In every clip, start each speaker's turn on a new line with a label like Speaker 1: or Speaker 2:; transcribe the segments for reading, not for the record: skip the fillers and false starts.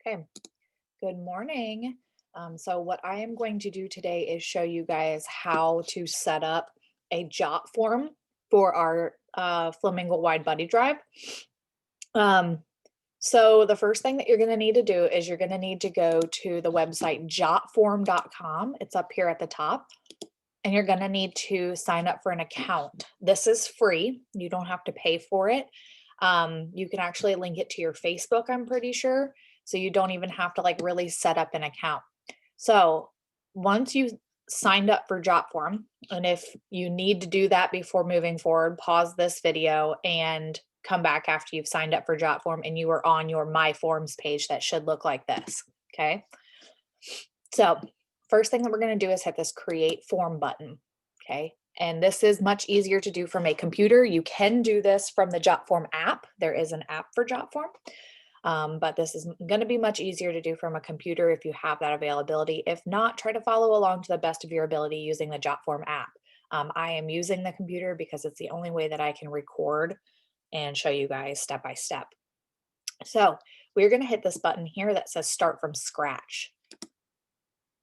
Speaker 1: Okay, good morning. So what I am going to do today is show you guys how to set up a jot form for our Flamingo Wide Buddy Drive. Um, so the first thing that you're going to need to do is you're going to need to go to the website jotform.com. It's up here at the top. And you're going to need to sign up for an account. This is free. You don't have to pay for it. You can actually link it to your Facebook, I'm pretty sure. So you don't even have to like really set up an account. So once you signed up for JotForm, and if you need to do that before moving forward, pause this video and come back after you've signed up for JotForm and you are on your My Forms page that should look like this. Okay. So first thing that we're going to do is hit this create form button. Okay. And this is much easier to do from a computer. You can do this from the JotForm app. There is an app for JotForm. But this is going to be much easier to do from a computer if you have that availability. If not, try to follow along to the best of your ability using the JotForm app. I am using the computer because it's the only way that I can record and show you guys step by step. So we're going to hit this button here that says start from scratch.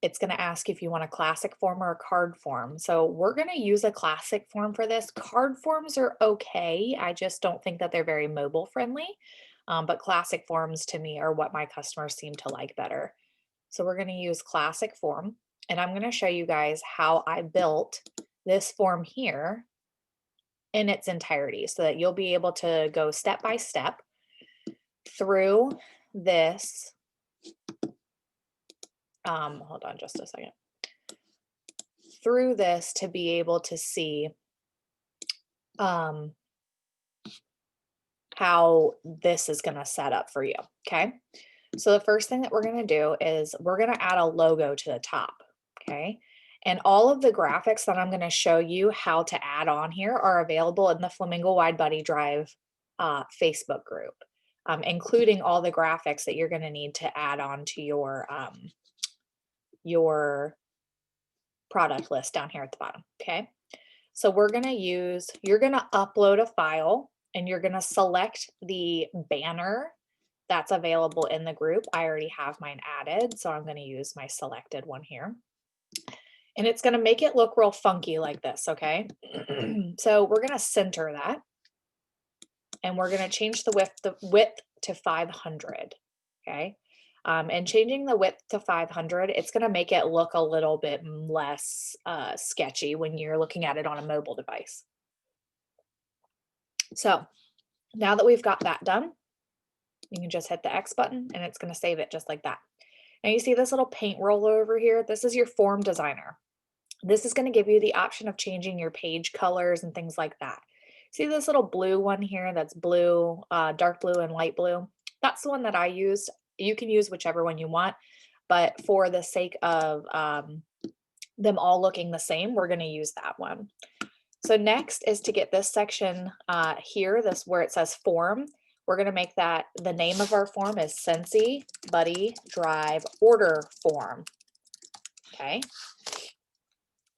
Speaker 1: It's going to ask if you want a classic form or a card form. So we're going to use a classic form for this. Card forms are okay. I just don't think that they're very mobile friendly. But classic forms to me are what my customers seem to like better. So we're going to use classic form, and I'm going to show you guys how I built this form here in its entirety so that you'll be able to go step by step through this. Hold on just a second. Through this to be able to see how this is going to set up for you. Okay. So the first thing that we're going to do is we're going to add a logo to the top. Okay. And all of the graphics that I'm going to show you how to add on here are available in the Flamingo Wide Buddy Drive Facebook group, including all the graphics that you're going to need to add on to your product list down here at the bottom. Okay. So you're going to upload a file and you're going to select the banner that's available in the group. I already have mine added, so I'm going to use my selected one here. And it's going to make it look real funky like this, okay? So we're going to center that. And we're going to change the width to 500, okay? And changing the width to 500, it's going to make it look a little bit less sketchy when you're looking at it on a mobile device. So now that we've got that done, you can just hit the X button and it's going to save it just like that. Now you see this little paint roller over here? This is your form designer. This is going to give you the option of changing your page colors and things like that. See this little blue one here that's blue, dark blue and light blue? That's the one that I used. You can use whichever one you want, but for the sake of them all looking the same, we're going to use that one. So next is to get this section here, this where it says form. We're going to make that the name of our form is Scentsy Buddy Drive Order Form. Okay.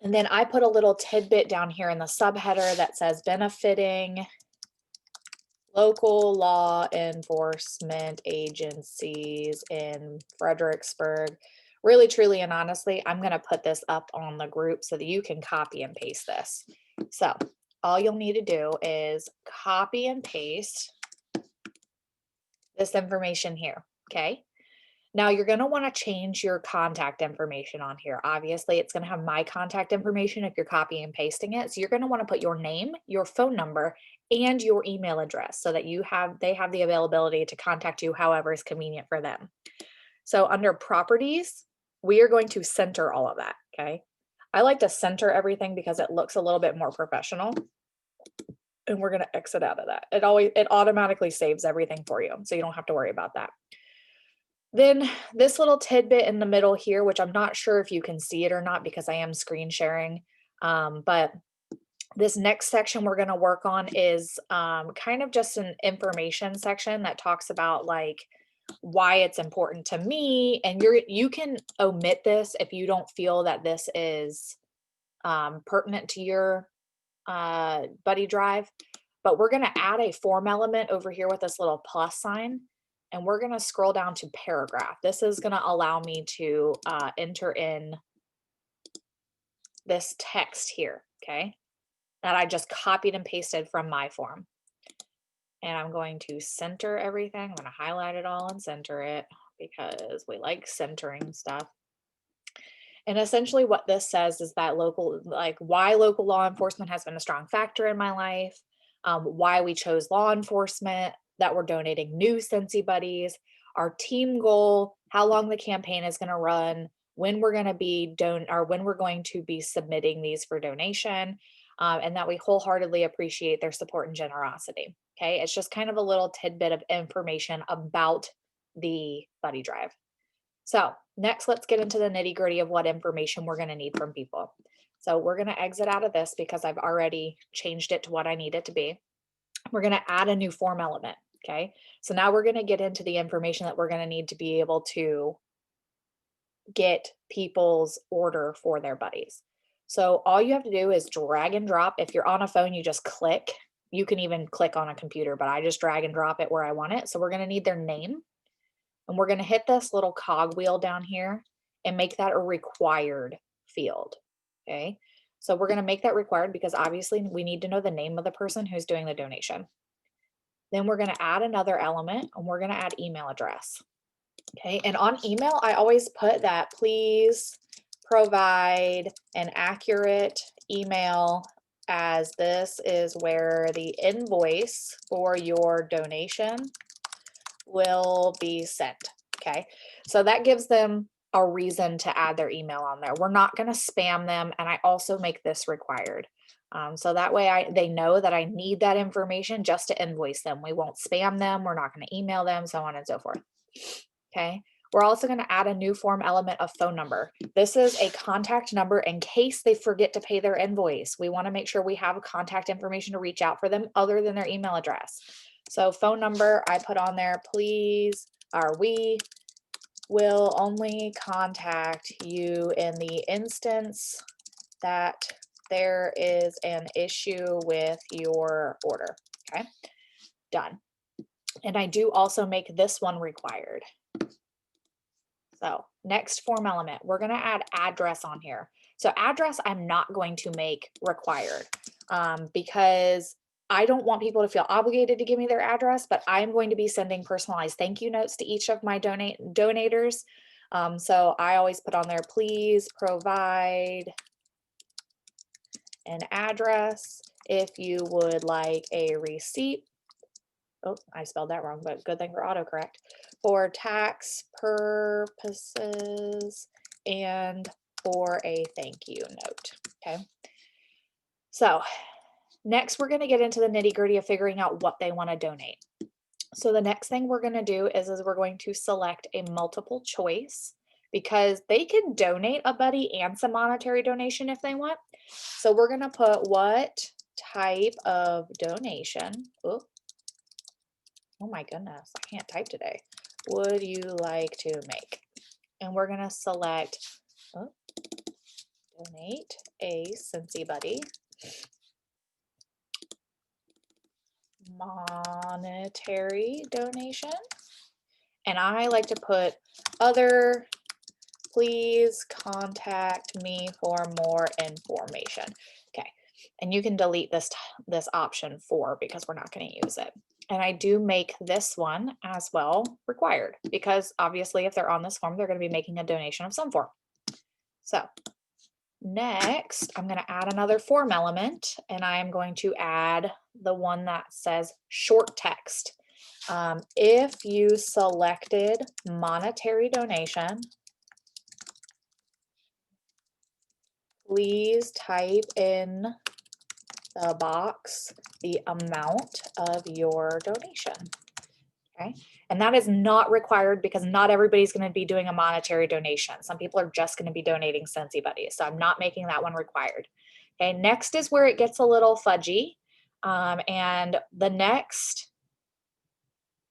Speaker 1: And then I put a little tidbit down here in the subheader that says benefiting local law enforcement agencies in Fredericksburg. Really, truly, and honestly, I'm going to put this up on the group so that you can copy and paste this. So all you'll need to do is copy and paste this information here, okay? Now you're going to want to change your contact information on here. Obviously, it's going to have my contact information if you're copying and pasting it. So you're going to want to put your name, your phone number, and your email address so that they have the availability to contact you however is convenient for them. So under properties, we are going to center all of that, okay? I like to center everything because it looks a little bit more professional. And we're going to exit out of that. It automatically saves everything for you, so you don't have to worry about that. Then this little tidbit in the middle here, which I'm not sure if you can see it or not because I am screen sharing, but this next section we're going to work on is kind of just an information section that talks about like why it's important to me, and you can omit this if you don't feel that this is pertinent to your Buddy Drive, but we're going to add a form element over here with this little plus sign. and we're going to scroll down to paragraph. This is going to allow me to enter in this text here, okay, that I just copied and pasted from my form. And I'm going to center everything. I'm going to highlight it all and center it because we like centering stuff. And essentially what this says is that why local law enforcement has been a strong factor in my life, why we chose law enforcement, that we're donating new Scentsy buddies, our team goal, how long the campaign is going to run, when we're going to be when we're going to be submitting these for donation, and that we wholeheartedly appreciate their support and generosity. Okay, it's just kind of a little tidbit of information about the buddy drive. So next, let's get into the nitty gritty of what information we're going to need from people. So we're going to exit out of this because I've already changed it to what I need it to be. We're going to add a new form element. Okay, so now we're going to get into the information that we're going to need to be able to get people's order for their buddies. So all you have to do is drag and drop. If you're on a phone, you just click. You can even click on a computer, but I just drag and drop it where I want it. So we're going to need their name. And we're going to hit this little cog wheel down here and make that a required field. Okay. So we're going to make that required because obviously we need to know the name of the person who's doing the donation. Then we're going to add another element and we're going to add email address. Okay. And on email, I always put that please provide an accurate email, as this is where the invoice for your donation will be sent. Okay, so that gives them a reason to add their email on there. We're not going to spam them, and I also make this required. So that way they know that I need that information just to invoice them. We won't spam them. We're not going to email them, so on and so forth. Okay. We're also going to add a new form element of phone number. This is a contact number in case they forget to pay their invoice. We want to make sure we have contact information to reach out for them other than their email address. So phone number, I put on there, please, or we will only contact you in the instance that there is an issue with your order. Okay, done. And I do also make this one required. So next form element, we're going to add address on here. So address, I'm not going to make required because I don't want people to feel obligated to give me their address, but I'm going to be sending personalized thank you notes to each of my donators. So I always put on there, please provide an address if you would like a receipt. Oh, I spelled that wrong, but good thing for autocorrect. For tax purposes and for a thank you note. Okay. So next, we're going to get into the nitty gritty of figuring out what they want to donate. So the next thing we're going to do is we're going to select a multiple choice because they can donate a buddy and some monetary donation if they want. So we're going to put what type of donation. Oh my goodness, I can't type today. Would you like to make? And we're going to select donate a Scentsy buddy. Monetary donation. And I like to put other, please contact me for more information. Okay. And you can delete this option 4 because we're not going to use it. And I do make this one as well required because obviously if they're on this form, they're going to be making a donation of some form. So next, I'm going to add another form element and I'm going to add the one that says short text. If you selected monetary donation, please type in the box the amount of your donation. Okay, and that is not required because not everybody's going to be doing a monetary donation. Some people are just going to be donating Scentsy buddies, so I'm not making that one required. Okay, next is where it gets a little fudgy, and the next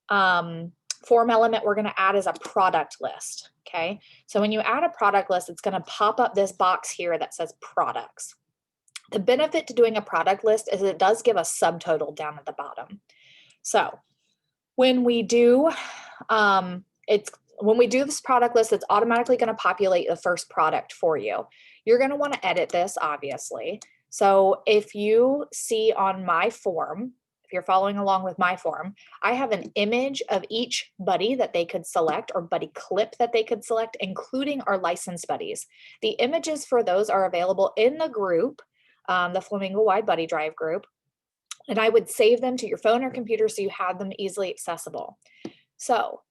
Speaker 1: form element we're going to add is a product list. Okay, so when you add a product list, it's going to pop up this box here that says products. The benefit to doing a product list is it does give a subtotal down at the bottom. So When we do, when we do this product list, it's automatically going to populate the first product for you. You're going to want to edit this, obviously. So if you see on my form, if you're following along with my form, I have an image of each buddy that they could select, or buddy clip that they could select, including our licensed buddies. The images for those are available in the group, the Flamingo Wide Buddy Drive group. And I would save them to your phone or computer so you have them easily accessible. So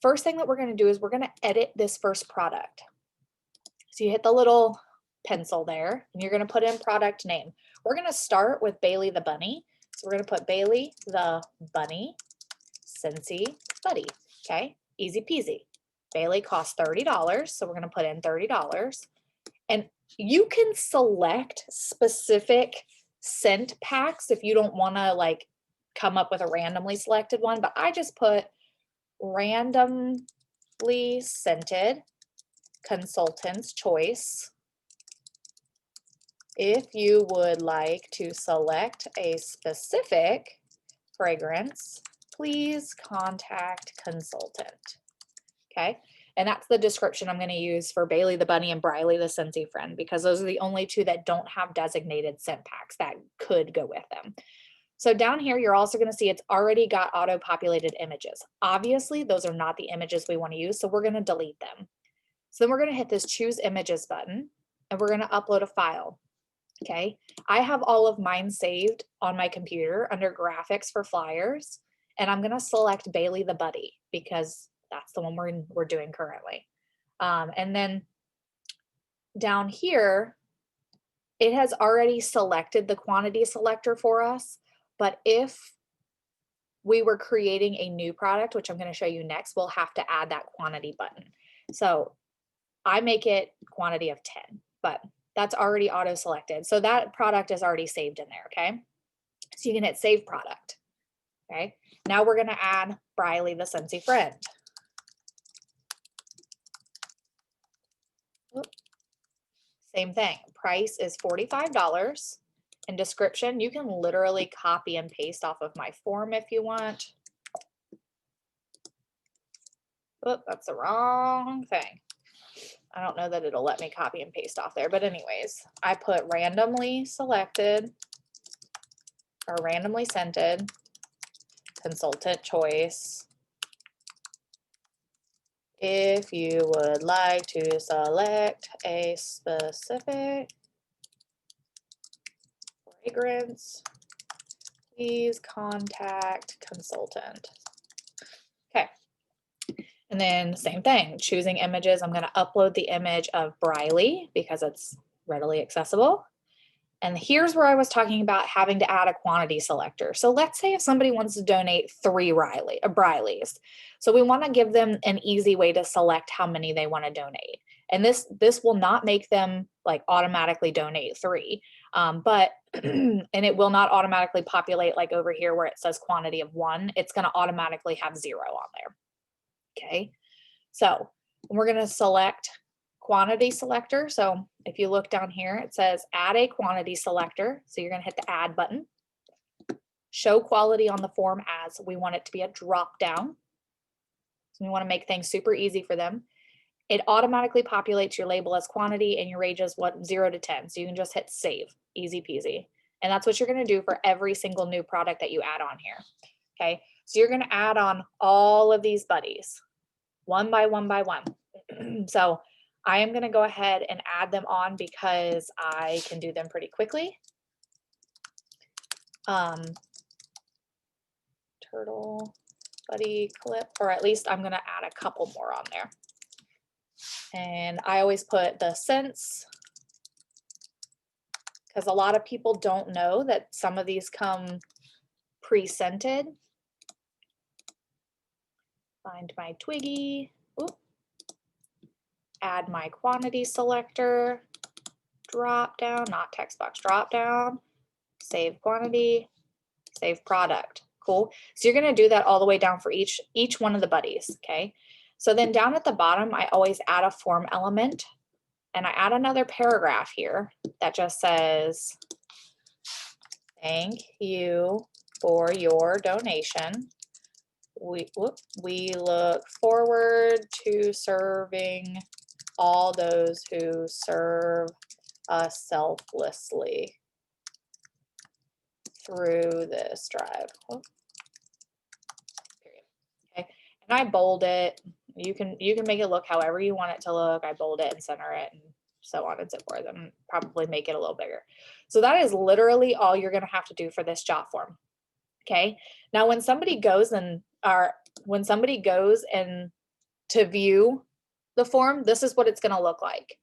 Speaker 1: first thing that we're going to do is we're going to edit this first product. So you hit the little pencil there and you're going to put in product name. We're going to start with Bailey the Bunny. So we're going to put Bailey the Bunny Scentsy Buddy. Okay, easy peasy. Bailey costs $30, so we're going to put in $30. And you can select specific scent packs if you don't want to like come up with a randomly selected one, but I just put randomly scented consultant's choice. If you would like to select a specific fragrance, please contact consultant. Okay, and that's the description I'm going to use for Bailey the Bunny and Briley the Scentsy Friend, because those are the only two that don't have designated scent packs that could go with them. So down here, you're also going to see it's already got auto-populated images. Obviously, those are not the images we want to use, so we're going to delete them. So then we're going to hit this Choose Images button, and we're going to upload a file. Okay, I have all of mine saved on my computer under Graphics for Flyers, and I'm going to select Bailey the Buddy because that's the one we're doing currently. And then down here, it has already selected the quantity selector for us. But if we were creating a new product, which I'm going to show you next, we'll have to add that quantity button. So I make it quantity of 10, but that's already auto selected. So that product is already saved in there. Okay. So you can hit save product. Okay. Now we're going to add Briley the Scentsy Friend. Same thing. Price is $45. And description, you can literally copy and paste off of my form if you want. Oh, that's the wrong thing. I don't know that it'll let me copy and paste off there, but anyways, I put randomly selected or randomly scented consultant choice. If you would like to select a specific fragrance, please contact consultant. Okay. And then same thing, choosing images. I'm going to upload the image of Briley because it's readily accessible. And here's where I was talking about having to add a quantity selector. So let's say if somebody wants to donate 3 Brileys. So we want to give them an easy way to select how many they want to donate. And this will not make them like automatically donate 3, but and it will not automatically populate like over here where it says quantity of 1. It's going to automatically have 0 on there. Okay, so we're going to select quantity selector. So if you look down here, it says add a quantity selector. So you're going to hit the add button. Show quality on the form as. We want it to be a drop down. So we want to make things super easy for them. It automatically populates your label as quantity and your range is 0 to 10. So you can just hit save, easy peasy. And that's what you're going to do for every single new product that you add on here. Okay, so you're going to add on all of these buddies one by one by one. So I am going to go ahead and add them on because I can do them pretty quickly. Turtle buddy clip, or at least I'm going to add a couple more on there. And I always put the scents because a lot of people don't know that some of these come pre-scented. Find my Twiggy. Ooh. Add my quantity selector. Drop down, not text box, drop down. Save quantity. Save product. Cool. So you're going to do that all the way down for each one of the buddies. Okay. So then down at the bottom, I always add a form element and I add another paragraph here that just says, thank you for your donation. we look forward to serving all those who serve us selflessly through this drive. Period. Okay, and I bold it. You can make it look however you want it to look. I bold it and center it and so on and so forth, and probably make it a little bigger. So that is literally all you're going to have to do for this JotForm. Okay. Now, when somebody goes and to view the form, this is what it's going to look like.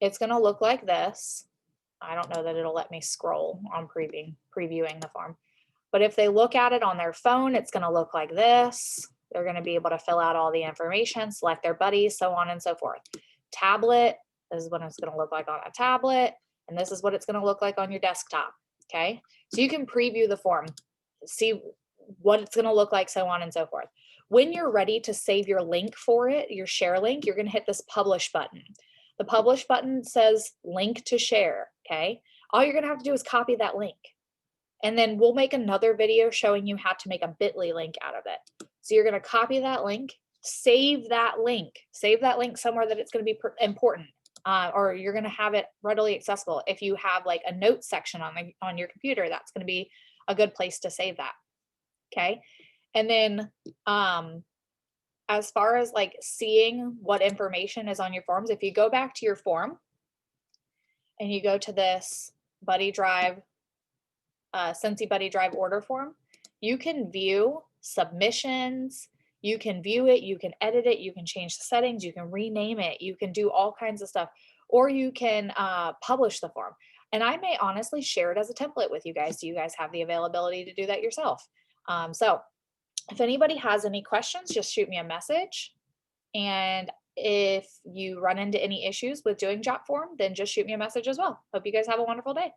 Speaker 1: It's going to look like this. I don't know that it'll let me scroll on previewing the form, but if they look at it on their phone, it's going to look like this. They're going to be able to fill out all the information, select their buddies, so on and so forth. Tablet, this is what it's going to look like on a tablet, and this is what it's going to look like on your desktop. Okay, so you can preview the form, see what it's going to look like, so on and so forth. When you're ready to save your link for it, your share link, you're going to hit this publish button. The publish button says link to share. Okay, all you're going to have to do is copy that link, and then we'll make another video showing you how to make a bit.ly link out of it. So you're going to copy that link, save that link somewhere that it's going to be important, or you're going to have it readily accessible. If you have like a notes section on your computer, that's going to be a good place to save that. Okay, and then as far as like seeing what information is on your forms, if you go back to your form and you go to this Buddy Drive, Scentsy Buddy Drive order form, you can view submissions, you can view it, you can edit it, you can change the settings, you can rename it, you can do all kinds of stuff, or you can publish the form. And I may honestly share it as a template with you guys so you guys have the availability to do that yourself. So if anybody has any questions, just shoot me a message. And if you run into any issues with doing JotForm, then just shoot me a message as well. Hope you guys have a wonderful day.